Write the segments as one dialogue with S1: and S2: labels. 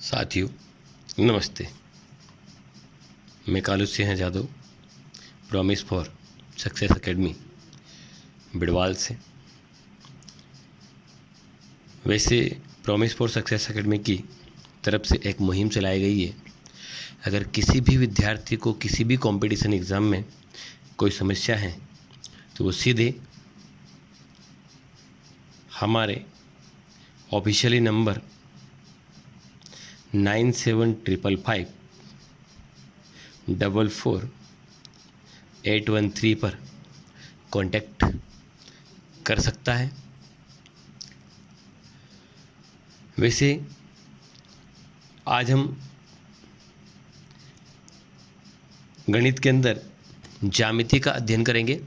S1: साथियों नमस्ते। मैं Kalu Singh Jadav, promise for success academy Birwal से। वैसे प्रॉमिस फॉर सक्सेस एकेडमी की तरफ से एक मुहिम चलाई गई है। अगर किसी भी विद्यार्थी को किसी भी कंपटीशन एग्ज़ाम में कोई समस्या है तो वो सीधे हमारे ऑफिशियली नंबर 9755444813 पर कांटेक्ट कर सकता है। वैसे आज हम गणित के अंदर ज्यामिति का अध्ययन करेंगे।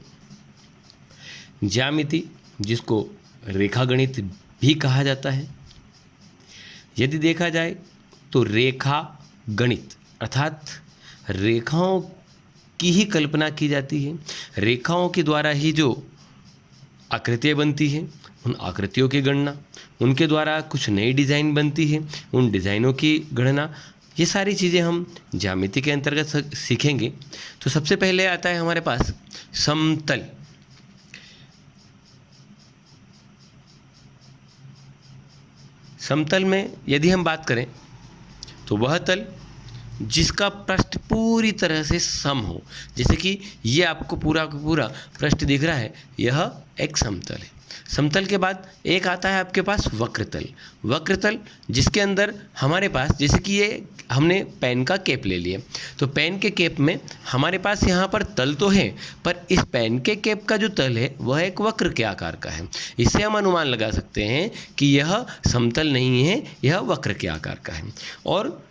S1: ज्यामिति, जिसको रेखा गणित भी कहा जाता है। यदि देखा जाए तो रेखा गणित अर्थात रेखाओं की ही कल्पना की जाती है। रेखाओं के द्वारा ही जो आकृतियाँ बनती हैं, उन आकृतियों की गणना, उनके द्वारा कुछ नई डिज़ाइन बनती है, उन डिज़ाइनों की गणना, ये सारी चीज़ें हम ज्यामिति के अंतर्गत सीखेंगे। तो सबसे पहले आता है हमारे पास समतल। समतल में यदि हम बात करें तो वह तल जिसका पृष्ठ पूरी तरह से सम हो। जैसे कि ये आपको पूरा का पूरा पृष्ठ दिख रहा है, यह एक समतल है। समतल के बाद एक आता है आपके पास वक्रतल। वक्रतल जिसके अंदर हमारे पास, जैसे कि ये हमने पेन का केप ले लिया, तो पेन के केप में हमारे पास यहाँ पर तल तो है, पर इस पेन के केप का जो तल है वह एक वक्र के आकार का है। इससे हम अनुमान लगा सकते हैं कि यह समतल नहीं है, यह वक्र के आकार का है। और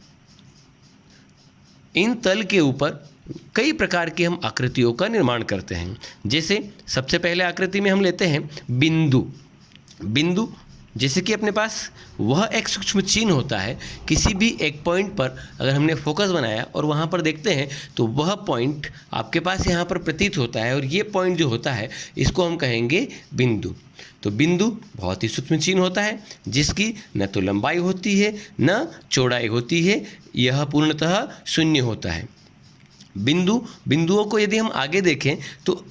S1: इन तल के ऊपर कई प्रकार की हम आकृतियों का निर्माण करते हैं। जैसे सबसे पहले आकृति में हम लेते हैं बिंदु। बिंदु जैसे कि अपने पास वह एक सूक्ष्म चिन्ह होता है। किसी भी एक पॉइंट पर अगर हमने फोकस बनाया और वहाँ पर देखते हैं तो वह पॉइंट आपके पास यहाँ पर प्रतीत होता है, और ये पॉइंट जो होता है इसको हम कहेंगे बिंदु। तो बिंदु बहुत ही सूक्ष्म चिन्ह होता है, जिसकी न तो लंबाई होती है न चौड़ाई होती है, यह पूर्णतः शून्य होता है। बिंदुओं को यदि हम आगे देखें तो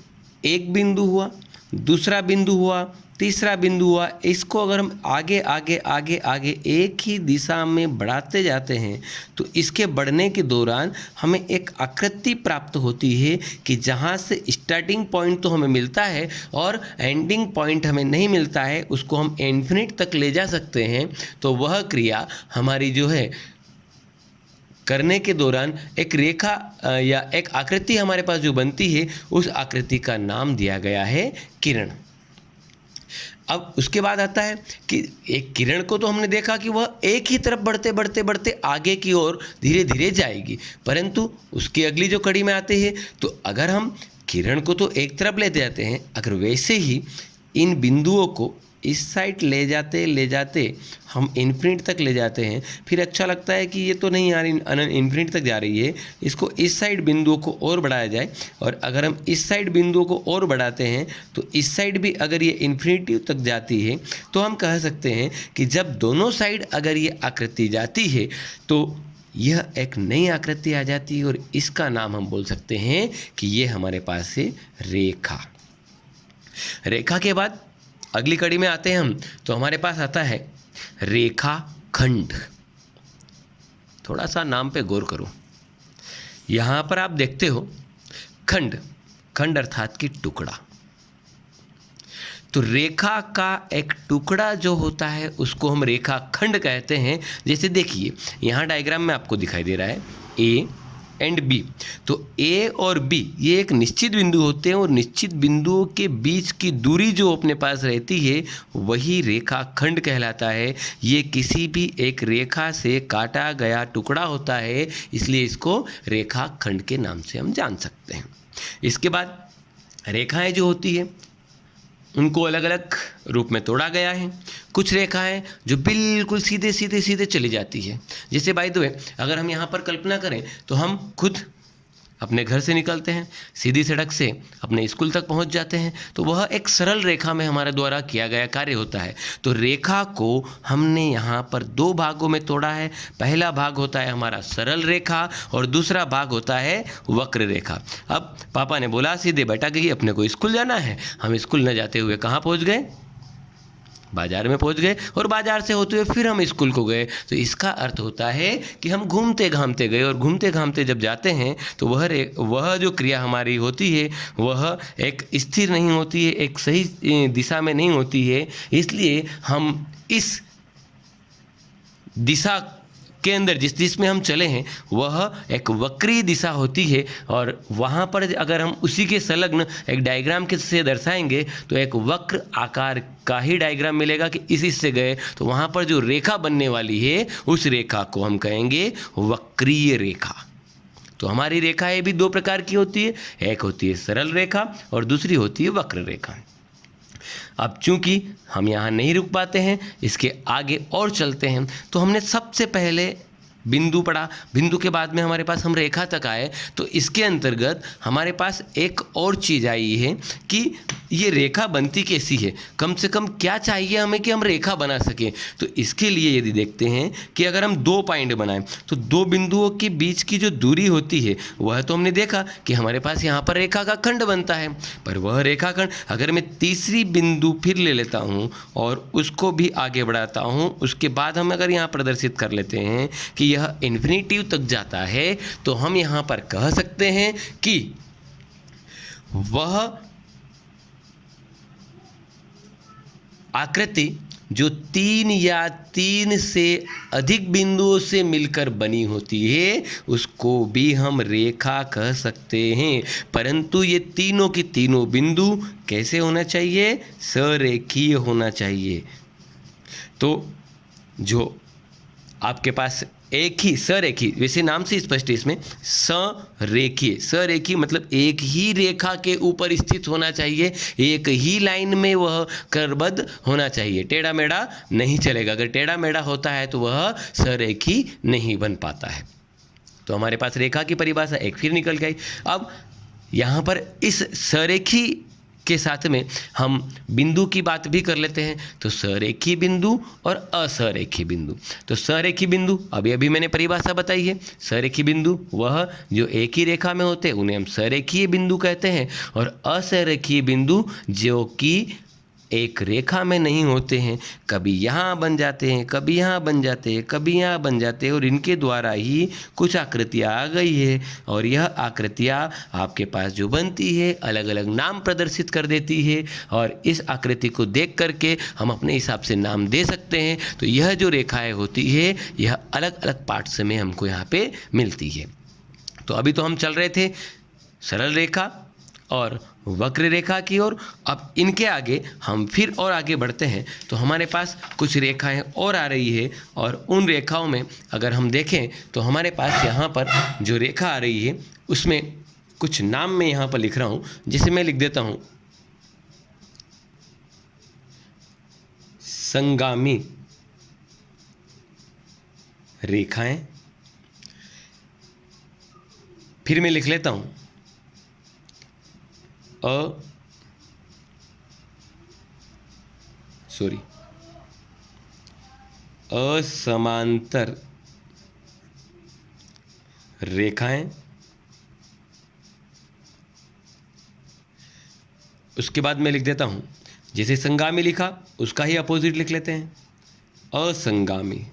S1: एक बिंदु हुआ, दूसरा बिंदु हुआ, तीसरा बिंदु हुआ। इसको अगर हम आगे आगे आगे आगे एक ही दिशा में बढ़ाते जाते हैं तो इसके बढ़ने के दौरान हमें एक आकृति प्राप्त होती है कि जहाँ से स्टार्टिंग पॉइंट तो हमें मिलता है और एंडिंग पॉइंट हमें नहीं मिलता है, उसको हम इन्फिनिट तक ले जा सकते हैं। तो वह क्रिया हमारी जो है करने के दौरान एक रेखा या एक आकृति हमारे पास जो बनती है, उस आकृति का नाम दिया गया है किरण। अब उसके बाद आता है कि एक किरण को तो हमने देखा कि वह एक ही तरफ बढ़ते बढ़ते बढ़ते आगे की ओर धीरे धीरे जाएगी, परंतु उसकी अगली जो कड़ी में आते हैं तो अगर हम किरण को तो एक तरफ लेते जाते हैं, अगर वैसे ही इन बिंदुओं को इस साइड ले जाते हम इन्फिनिट तक ले जाते हैं, फिर अच्छा लगता है कि ये तो नहीं यार इन्फिनिट तक जा रही है, इसको इस साइड बिंदुओं को और बढ़ाया जाए। और अगर हम इस साइड बिंदुओं को और बढ़ाते हैं तो इस साइड भी अगर ये इन्फिनिटी तक जाती है तो हम कह सकते हैं कि जब दोनों साइड अगर ये आकृति जाती है तो यह एक नई आकृति आ जाती है, और इसका नाम हम बोल सकते हैं कि ये हमारे पास है रेखा। रेखा के बाद अगली कड़ी में आते हैं हम, तो हमारे पास आता है रेखाखंड। थोड़ा सा नाम पे गौर करो। यहाँ पर आप देखते हो खंड, खंड अर्थात कि टुकड़ा। तो रेखा का एक टुकड़ा जो होता है उसको हम रेखाखंड कहते हैं। जैसे देखिए यहाँ डायग्राम में आपको दिखाई दे रहा है ए एंड बी। तो ए और बी ये एक निश्चित बिंदु होते हैं, और निश्चित बिंदुओं के बीच की दूरी जो अपने पास रहती है वही रेखाखंड कहलाता है। ये किसी भी एक रेखा से काटा गया टुकड़ा होता है, इसलिए इसको रेखाखंड के नाम से हम जान सकते हैं। इसके बाद रेखाएं जो होती है उनको अलग अलग रूप में तोड़ा गया है। कुछ रेखाएं जो बिल्कुल सीधे सीधे सीधे चली जाती है। जैसे बाय द वे अगर हम यहाँ पर कल्पना करें तो हम खुद अपने घर से निकलते हैं, सीधी सड़क से अपने स्कूल तक पहुंच जाते हैं, तो वह एक सरल रेखा में हमारे द्वारा किया गया कार्य होता है। तो रेखा को हमने यहाँ पर दो भागों में तोड़ा है। पहला भाग होता है हमारा सरल रेखा और दूसरा भाग होता है वक्र रेखा। अब पापा ने बोला सीधे बेटा कि अपने को स्कूल जाना है। हम स्कूल न जाते हुए कहाँ पहुँच गए? बाजार में पहुंच गए और बाजार से होते हुए फिर हम स्कूल को गए। तो इसका अर्थ होता है कि हम घूमते घामते गए, और घूमते घामते जब जाते हैं तो वह जो क्रिया हमारी होती है वह एक स्थिर नहीं होती है, एक सही दिशा में नहीं होती है। इसलिए हम इस दिशा के अंदर जिसमें हम चले हैं वह एक वक्री दिशा होती है, और वहाँ पर अगर हम उसी के संलग्न एक डायग्राम के से दर्शाएंगे तो एक वक्र आकार का ही डायग्राम मिलेगा कि इस हिस्से गए तो वहाँ पर जो रेखा बनने वाली है उस रेखा को हम कहेंगे वक्रीय रेखा। तो हमारी रेखाएं भी दो प्रकार की होती है, एक होती है सरल रेखा और दूसरी होती है वक्र रेखा। अब चूंकि हम यहाँ नहीं रुक पाते हैं, इसके आगे और चलते हैं, तो हमने सबसे पहले बिंदु पढ़ा, बिंदु के बाद में हमारे पास हम रेखा तक आए। तो इसके अंतर्गत हमारे पास एक और चीज़ आई है कि ये रेखा बनती कैसी है, कम से कम क्या चाहिए हमें कि हम रेखा बना सकें। तो इसके लिए यदि देखते हैं कि अगर हम दो पॉइंट बनाएं तो दो बिंदुओं के बीच की जो दूरी होती है वह तो हमने देखा कि हमारे पास यहाँ पर रेखा का खंड बनता है, पर वह रेखा खंड अगर मैं तीसरी बिंदु फिर ले लेता हूँ और उसको भी आगे बढ़ाता हूँ, उसके बाद हम अगर यहाँ प्रदर्शित कर लेते हैं कि यह इन्फिनिटिव तक जाता है, तो हम यहाँ पर कह सकते हैं कि वह आकृति जो तीन या तीन से अधिक बिंदुओं से मिलकर बनी होती है उसको भी हम रेखा कह सकते हैं। परंतु ये तीनों की तीनों बिंदु कैसे होना चाहिए? सरेखीय होना चाहिए। तो जो आपके पास एक ही सरेखी, वैसे नाम से स्पष्ट है इसमें सरेखीय, सरेखीय मतलब एक ही रेखा के ऊपर स्थित होना चाहिए, एक ही लाइन में वह क्रमबद्ध होना चाहिए, टेढ़ा मेढ़ा नहीं चलेगा। अगर टेढ़ा मेढ़ा होता है तो वह सरेखी नहीं बन पाता है। तो हमारे पास रेखा की परिभाषा एक फिर निकल गई। अब यहाँ पर इस सरेखी के साथ में हम बिंदु की बात भी कर लेते हैं। तो सरेखी बिंदु और असरेखी बिंदु। तो सरेखी बिंदु अभी अभी मैंने परिभाषा बताई है, सरेखी बिंदु वह जो एक ही रेखा में होते हैं उन्हें हम सरेखीय बिंदु कहते हैं, और असरेखीय बिंदु जो कि एक रेखा में नहीं होते हैं, कभी यहाँ बन जाते हैं, कभी यहाँ बन जाते हैं, कभी यहाँ बन जाते हैं, और इनके द्वारा ही कुछ आकृतियाँ आ गई है, और यह आकृतियाँ आपके पास जो बनती है अलग अलग नाम प्रदर्शित कर देती है, और इस आकृति को देख करके हम अपने हिसाब से नाम दे सकते हैं। तो यह जो रेखाएं होती है यह अलग अलग पार्ट्स में हमको यहाँ पे मिलती है। तो अभी तो हम चल रहे थे सरल रेखा और वक्र रेखा की ओर। अब इनके आगे हम फिर और आगे बढ़ते हैं तो हमारे पास कुछ रेखाएं और आ रही है, और उन रेखाओं में अगर हम देखें तो हमारे पास यहाँ पर जो रेखा आ रही है उसमें कुछ नाम मैं यहाँ पर लिख रहा हूँ, जिसे मैं लिख देता हूँ संगामी रेखाएं। फिर मैं लिख लेता हूँ असमांतर रेखाएं। उसके बाद मैं लिख देता हूं, जैसे संगामी लिखा उसका ही अपोजिट लिख लेते हैं असंगामी।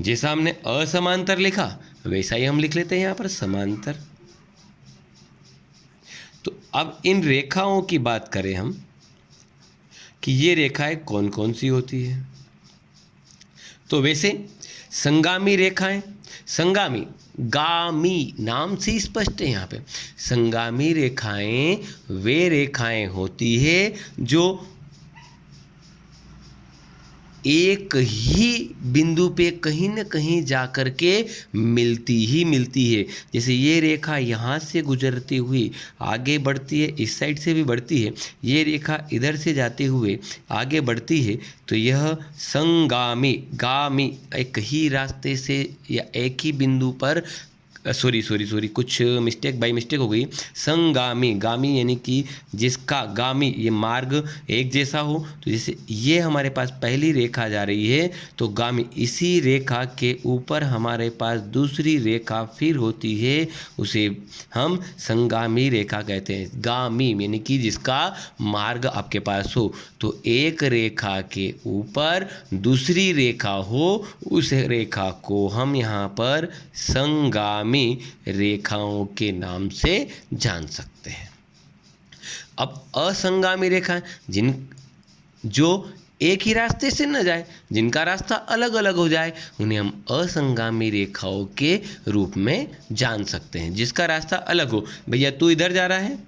S1: जैसा हमने असमांतर लिखा वैसा ही हम लिख लेते हैं यहां पर समांतर। तो अब इन रेखाओं की बात करें हम कि ये रेखाएं कौन कौन सी होती है। तो वैसे संगामी रेखाएं, संगामी गामी नाम से स्पष्ट है यहाँ पे, संगामी रेखाएं वे रेखाएं होती है जो एक ही बिंदु पे कहीं न कहीं जाकर के मिलती ही मिलती है। जैसे ये रेखा यहाँ से गुजरती हुई आगे बढ़ती है, इस साइड से भी बढ़ती है, ये रेखा इधर से जाते हुए आगे बढ़ती है, तो यह संगामी, गामी एक ही रास्ते से या एक ही बिंदु पर सॉरी कुछ मिस्टेक बाई मिस्टेक हो गई। संगामी, गामी यानी कि जिसका, गामी ये मार्ग एक जैसा हो, तो जैसे ये हमारे पास पहली रेखा जा रही है तो गामी, इसी रेखा के ऊपर हमारे पास दूसरी रेखा फिर होती है, उसे हम संगामी रेखा कहते हैं। गामी यानी कि जिसका मार्ग आपके पास हो, तो एक रेखा के ऊपर दूसरी रेखा हो, उस रेखा को हम यहाँ पर संगामी रेखाओं के नाम से जान सकते हैं। अब असंगामी रेखा, जो एक ही रास्ते से न जाए, जिनका रास्ता अलग अलग हो जाए, उन्हें हम असंगामी रेखाओं के रूप में जान सकते हैं। जिसका रास्ता अलग हो, भैया तू इधर जा रहा है,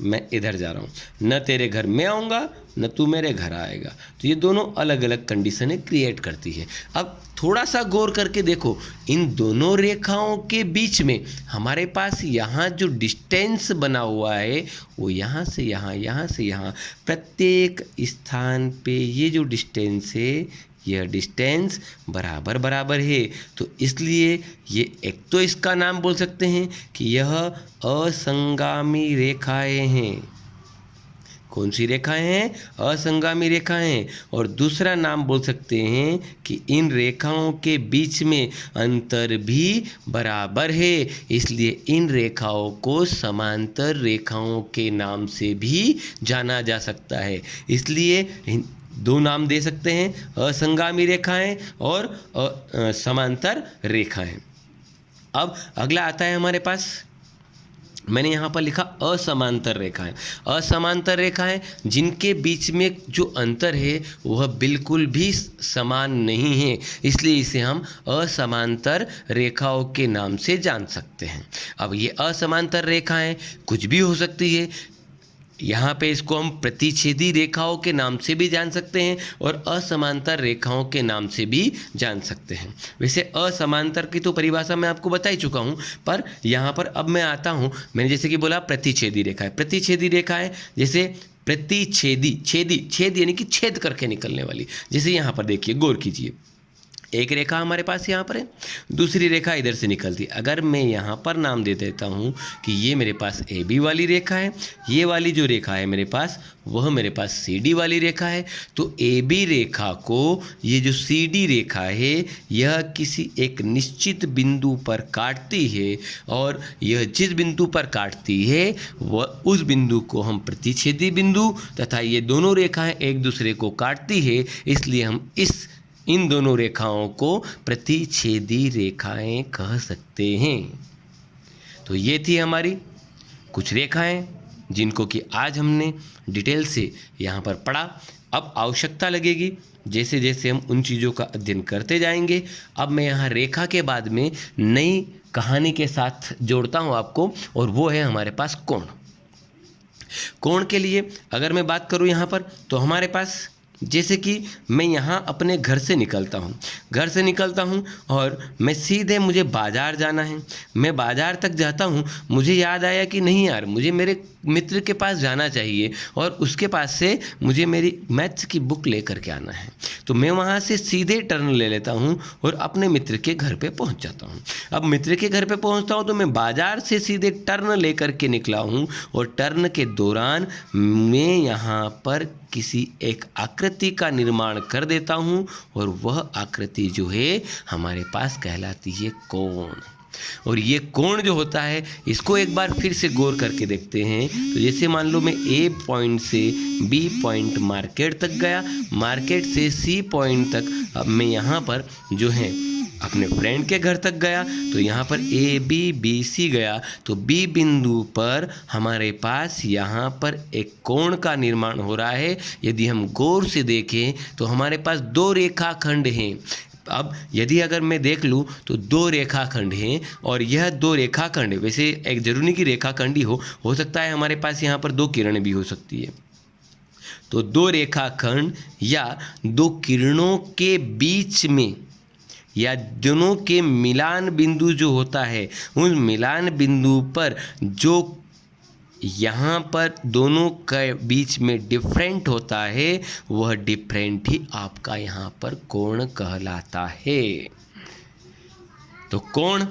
S1: मैं इधर जा रहा हूँ, न तेरे घर में आऊँगा न तू मेरे घर आएगा, तो ये दोनों अलग अलग कंडीशनें क्रिएट करती है। अब थोड़ा सा गौर करके देखो, इन दोनों रेखाओं के बीच में हमारे पास यहाँ जो डिस्टेंस बना हुआ है वो यहाँ से यहाँ, यहाँ से यहाँ, प्रत्येक स्थान पे ये जो डिस्टेंस है, यह डिस्टेंस बराबर बराबर है। तो इसलिए ये एक तो इसका नाम बोल सकते हैं कि यह असंगामी रेखाएं हैं। कौन सी रेखाएं हैं? असंगामी रेखाएं। और दूसरा नाम बोल सकते हैं कि इन रेखाओं के बीच में अंतर भी बराबर है, इसलिए इन रेखाओं को समांतर रेखाओं के नाम से भी जाना जा सकता है। इसलिए दो नाम दे सकते हैं, असंगामी रेखाएं और समांतर रेखाएं। अब अगला आता है हमारे पास, मैंने यहाँ पर लिखा असमांतर रेखाएं। असमांतर रेखाएं जिनके बीच में जो अंतर है वह बिल्कुल भी समान नहीं है, इसलिए इसे हम असमांतर रेखाओं के नाम से जान सकते हैं। अब ये असमांतर रेखाएं कुछ भी हो सकती है, यहाँ पे इसको हम प्रतिच्छेदी रेखाओं के नाम से भी जान सकते हैं और असमांतर रेखाओं के नाम से भी जान सकते हैं। वैसे असमांतर की तो परिभाषा मैं आपको बता ही चुका हूँ, पर यहाँ पर अब मैं आता हूँ, मैंने जैसे कि बोला प्रतिच्छेदी रेखा है। प्रतिच्छेदी रेखा है जैसे प्रतिच्छेदी, छेद यानी कि छेद करके निकलने वाली। जैसे यहाँ पर देखिए, गौर कीजिए, एक रेखा हमारे पास यहाँ पर है, दूसरी रेखा इधर से निकलती है। अगर मैं यहाँ पर नाम दे देता हूँ कि ये मेरे पास ए बी वाली रेखा है, ये वाली जो रेखा है मेरे पास वह मेरे पास सी डी वाली रेखा है, तो ए बी रेखा को ये जो सी डी रेखा है यह किसी एक निश्चित बिंदु पर काटती है, और यह जिस बिंदु पर काटती है वह उस बिंदु को हम प्रतिच्छेदी बिंदु, तथा ये दोनों रेखाएं एक दूसरे को काटती है, इसलिए हम इन दोनों रेखाओं को प्रतिच्छेदी रेखाएं कह सकते हैं। तो ये थी हमारी कुछ रेखाएं जिनको कि आज हमने डिटेल से यहाँ पर पढ़ा। अब आवश्यकता लगेगी जैसे जैसे हम उन चीज़ों का अध्ययन करते जाएंगे। अब मैं यहाँ रेखा के बाद में नई कहानी के साथ जोड़ता हूँ आपको, और वो है हमारे पास कोण। कोण के लिए अगर मैं बात करूँ यहाँ पर, तो हमारे पास जैसे कि मैं यहाँ अपने घर से निकलता हूँ और मैं सीधे, मुझे बाज़ार जाना है, मैं बाज़ार तक जाता हूँ, मुझे याद आया कि नहीं यार मुझे मेरे मित्र के पास जाना चाहिए और उसके पास से मुझे मेरी मैथ्स की बुक लेकर के आना है, तो मैं वहाँ से सीधे टर्न ले लेता हूँ और अपने मित्र के घर पे पहुँच जाता हूँ। अब मित्र के घर पे पहुँचता हूँ तो मैं बाज़ार से सीधे टर्न लेकर के निकला हूँ, और टर्न के दौरान मैं यहाँ पर किसी एक आकृति का निर्माण कर देता हूँ, और वह आकृति जो है हमारे पास कहलाती है कोण। और ये कोण जो होता है इसको एक बार फिर से गौर करके देखते हैं। तो जैसे मान लो मैं ए पॉइंट से बी पॉइंट मार्केट तक गया, मार्केट से सी पॉइंट तक अब मैं यहाँ पर जो है अपने फ्रेंड के घर तक गया, तो यहाँ पर ए बी बी सी गया, तो बी बिंदु पर हमारे पास यहाँ पर एक कोण का निर्माण हो रहा है। यदि हम गौर से देखें तो हमारे पास दो रेखाखंड हैं। अब यदि अगर मैं देख लूँ तो दो रेखाखंड हैं, और यह दो रेखाखंड, वैसे एक जरूरी की रेखाखंड ही हो सकता है हमारे पास यहाँ पर दो किरण भी हो सकती है। तो दो रेखाखंड या दो किरणों के बीच में या दोनों के मिलान बिंदु जो होता है, उस मिलान बिंदु पर जो यहाँ पर दोनों के बीच में डिफरेंट होता है, वह डिफरेंट ही आपका यहाँ पर कोण कहलाता है। तो कोण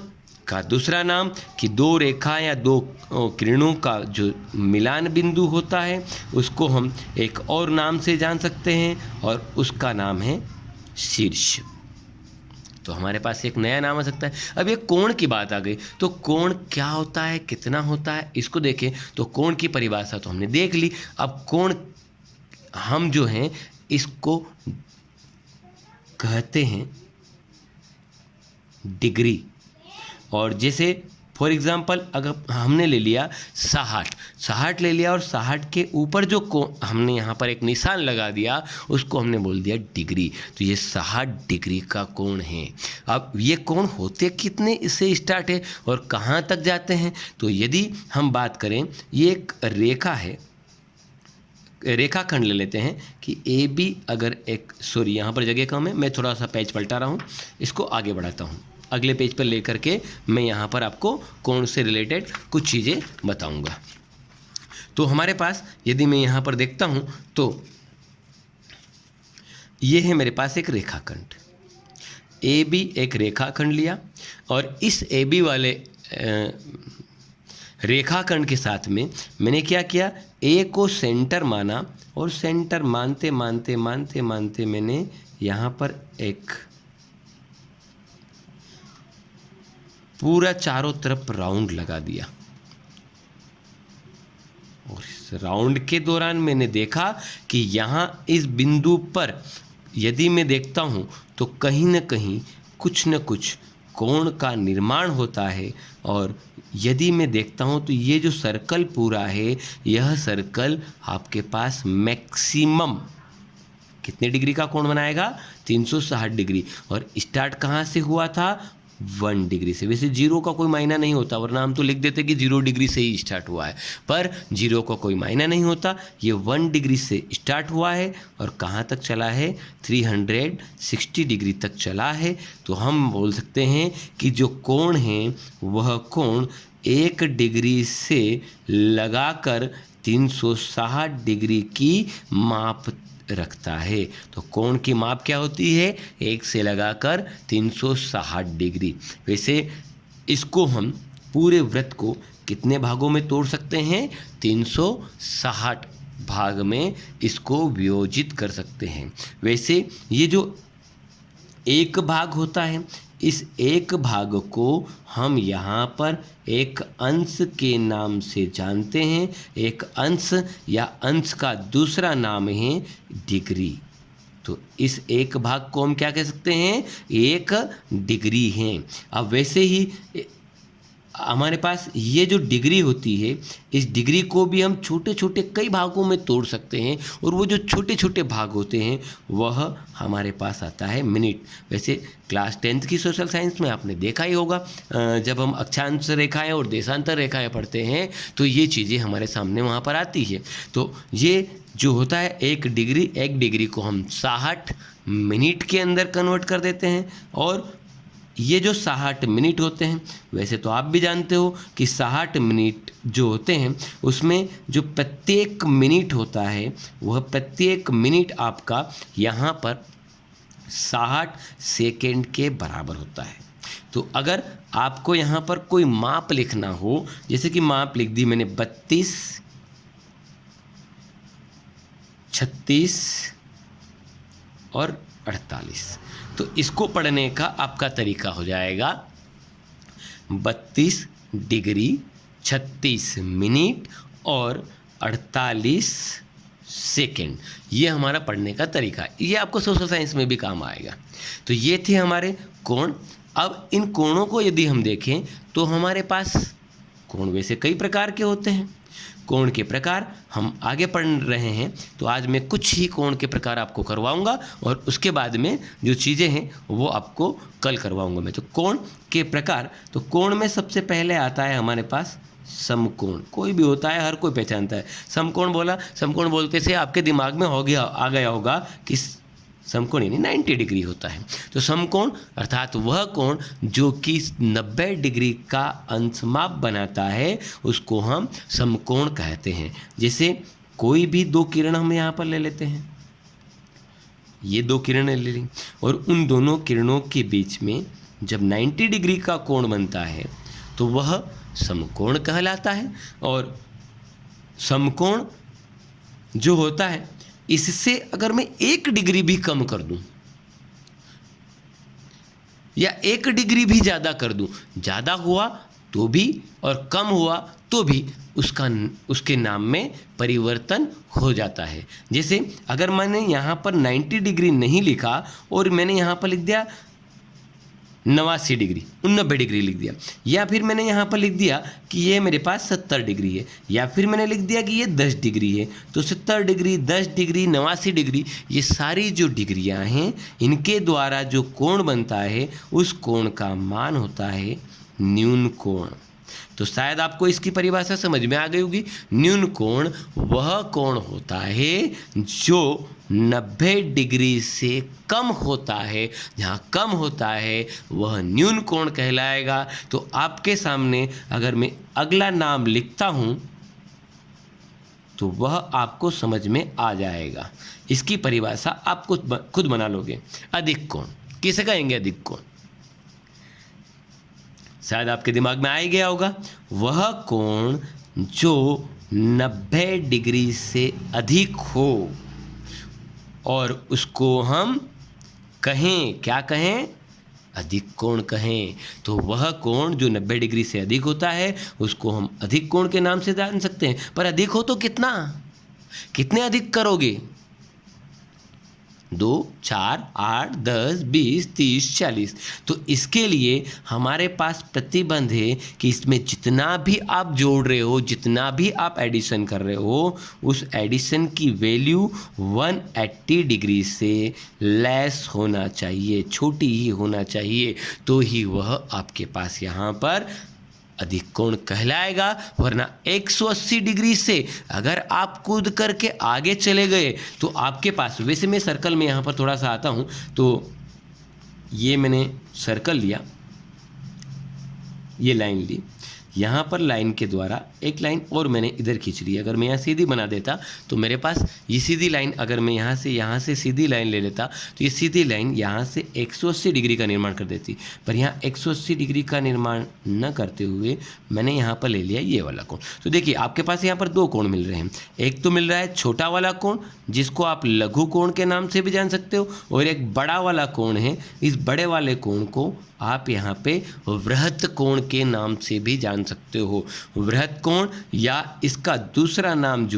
S1: का दूसरा नाम कि दो रेखा या दो किरणों का जो मिलान बिंदु होता है उसको हम एक और नाम से जान सकते हैं और उसका नाम है शीर्ष। तो हमारे पास एक नया नाम आ सकता है। अब ये कोण की बात आ गई, तो कोण क्या होता है, कितना होता है, इसको देखें तो कोण की परिभाषा तो हमने देख ली। अब कोण हम जो हैं इसको कहते हैं डिग्री। और जैसे फॉर एग्जाम्पल अगर हमने ले लिया 60 ले लिया और 60 के ऊपर जो हमने यहाँ पर एक निशान लगा दिया उसको हमने बोल दिया डिग्री। तो ये 60 डिग्री का कोण है। अब ये कोण होते कितने इससे स्टार्ट है और कहाँ तक जाते हैं, तो यदि हम बात करें ये एक रेखा है, रेखाखंड ले लेते हैं कि ए बी, अगर एक यहाँ पर जगह कम है, मैं थोड़ा सा पेज पलटा रहा हूँ, इसको आगे बढ़ाता हूँ, अगले पेज पर लेकर के मैं यहाँ पर आपको कोण से रिलेटेड कुछ चीज़ें बताऊँगा। तो हमारे पास यदि मैं यहाँ पर देखता हूँ तो ये है मेरे पास एक रेखाखंड ए बी, एक रेखाखंड लिया और इस ए बी वाले रेखाखंड के साथ में मैंने क्या किया, ए को सेंटर माना और सेंटर मानते मानते मानते मानते मैंने यहाँ पर एक पूरा चारों तरफ राउंड लगा दिया। और इस राउंड के दौरान मैंने देखा कि यहाँ इस बिंदु पर यदि मैं देखता हूँ तो कहीं न कहीं कुछ न कुछ कोण का निर्माण होता है। और यदि मैं देखता हूँ तो ये जो सर्कल पूरा है, यह सर्कल आपके पास मैक्सिमम कितने डिग्री का कोण बनाएगा, 360 डिग्री। और स्टार्ट कहाँ से हुआ था, 1 डिग्री से। वैसे जीरो का कोई मायना नहीं होता, वरना हम तो लिख देते कि 0 डिग्री से ही स्टार्ट हुआ है, पर जीरो का कोई मायना नहीं होता। ये 1 डिग्री से स्टार्ट हुआ है और कहाँ तक चला है, 360 डिग्री तक चला है। तो हम बोल सकते हैं कि जो कोण है वह कोण 1 डिग्री से लगाकर 360 डिग्री की माप रखता है। तो कोण की माप क्या होती है, 1 से लगाकर 360 डिग्री। वैसे इसको हम पूरे वृत्त को कितने भागों में तोड़ सकते हैं, 360 भाग में इसको वियोजित कर सकते हैं। वैसे ये जो एक भाग होता है, इस एक भाग को हम यहाँ पर एक अंश के नाम से जानते हैं। एक अंश या अंश का दूसरा नाम है डिग्री। तो इस एक भाग को हम क्या कह सकते हैं, 1 डिग्री है। अब वैसे ही हमारे पास ये जो डिग्री होती है, इस डिग्री को भी हम छोटे छोटे कई भागों में तोड़ सकते हैं। और वो जो छोटे छोटे भाग होते हैं वह हमारे पास आता है मिनट। वैसे क्लास 10th की सोशल साइंस में आपने देखा ही होगा, जब हम अक्षांश रेखाएं और देशांतर रेखाएं पढ़ते हैं तो ये चीज़ें हमारे सामने वहाँ पर आती है। तो ये जो होता है 1 डिग्री को हम 60 मिनट के अंदर कन्वर्ट कर देते हैं। और ये जो 60 मिनट होते हैं, वैसे तो आप भी जानते हो कि 60 मिनट जो होते हैं उसमें जो प्रत्येक मिनट होता है वह प्रत्येक मिनट आपका यहाँ पर 60 सेकेंड के बराबर होता है। तो अगर आपको यहाँ पर कोई माप लिखना हो, जैसे कि माप लिख दी मैंने 32, 36 और 48, तो इसको पढ़ने का आपका तरीका हो जाएगा 32 डिग्री, 36 मिनट और 48 सेकेंड। ये हमारा पढ़ने का तरीका है। ये आपको सोशल साइंस में भी काम आएगा। तो ये थे हमारे कोण। अब इन कोणों को यदि हम देखें तो हमारे पास कोण वैसे कई प्रकार के होते हैं। कोण के प्रकार हम आगे पढ़ रहे हैं, तो आज मैं कुछ ही कोण के प्रकार आपको करवाऊंगा और उसके बाद में जो चीज़ें हैं वो आपको कल करवाऊंगा मैं। तो कोण के प्रकार, तो कोण में सबसे पहले आता है हमारे पास समकोण। कोई भी होता है, हर कोई पहचानता है। समकोण बोला, समकोण बोलते से आपके दिमाग में आ गया होगा कि समकोण यानी 90 डिग्री होता है। तो समकोण अर्थात वह कोण जो कि 90 डिग्री का अंशमाप बनाता है उसको हम समकोण कहते हैं। जैसे कोई भी 2 किरण हम यहाँ पर ले लेते हैं, ये 2 किरणें ले लें और उन दोनों किरणों के बीच में जब 90 डिग्री का कोण बनता है तो वह समकोण कहलाता है। और समकोण जो होता है, इससे अगर मैं 1 डिग्री भी कम कर दूं या 1 डिग्री भी ज़्यादा कर दूं, ज़्यादा हुआ तो भी और कम हुआ तो भी उसके नाम में परिवर्तन हो जाता है। जैसे अगर मैंने यहाँ पर 90 डिग्री नहीं लिखा और मैंने यहाँ पर लिख दिया 89 डिग्री, 90 डिग्री लिख दिया, या फिर मैंने यहाँ पर लिख दिया कि ये मेरे पास 70 डिग्री है, या फिर मैंने लिख दिया कि ये 10 डिग्री है, तो 70 डिग्री, 10 डिग्री, 89 डिग्री, ये सारी जो डिग्रियाँ हैं, इनके द्वारा जो कोण बनता है उस कोण का मान होता है न्यून कोण। तो शायद आपको इसकी परिभाषा समझ में आ गई होगी। न्यून कोण वह कोण होता है जो 90 डिग्री से कम होता है। जहाँ कम होता है वह न्यून कोण कहलाएगा। तो आपके सामने अगर मैं अगला नाम लिखता हूँ तो वह आपको समझ में आ जाएगा। इसकी परिभाषा आप खुद बना लोगे। अधिक कोण किसे कहेंगे? अधिक कोण शायद आपके दिमाग में आ ही गया होगा। वह कोण जो 90 डिग्री से अधिक हो और उसको हम कहें, क्या कहें? अधिक कोण कहें। तो वह कोण जो 90 डिग्री से अधिक होता है उसको हम अधिक कोण के नाम से जान सकते हैं। पर अधिक हो तो कितने अधिक करोगे? 2, 4, 8, 10, 20, 30, 40। तो इसके लिए हमारे पास प्रतिबंध है कि इसमें जितना भी आप जोड़ रहे हो, जितना भी आप एडिशन कर रहे हो, उस एडिशन की वैल्यू 180 डिग्री से लेस होना चाहिए, छोटी ही होना चाहिए, तो ही वह आपके पास यहाँ पर अधिक कोण कहलाएगा। वरना 180 डिग्री से अगर आप कूद करके आगे चले गए तो आपके पास, वैसे मैं सर्कल में यहाँ पर थोड़ा सा आता हूँ, तो ये मैंने सर्कल लिया, ये लाइन ली, यहाँ पर लाइन के द्वारा एक लाइन और मैंने इधर खींच ली। अगर मैं यहाँ सीधी बना देता तो मेरे पास ये सीधी लाइन, अगर मैं यहाँ से सीधी लाइन ले लेता तो ये सीधी लाइन यहाँ से 180 डिग्री का निर्माण कर देती। पर यहाँ 180 डिग्री का निर्माण न करते हुए मैंने यहाँ पर ले लिया ये वाला कोण। तो देखिए आपके पास यहाँ पर 2 कोण मिल रहे हैं। एक तो मिल रहा है छोटा वाला कोण जिसको आप लघु कोण के नाम से भी जान सकते हो, और एक बड़ा वाला कोण है। इस बड़े वाले कोण को आप यहाँ पे वृहत कोण के नाम से भी जान सकते हो। वृहत कोण या इसका दूसरा नाम जो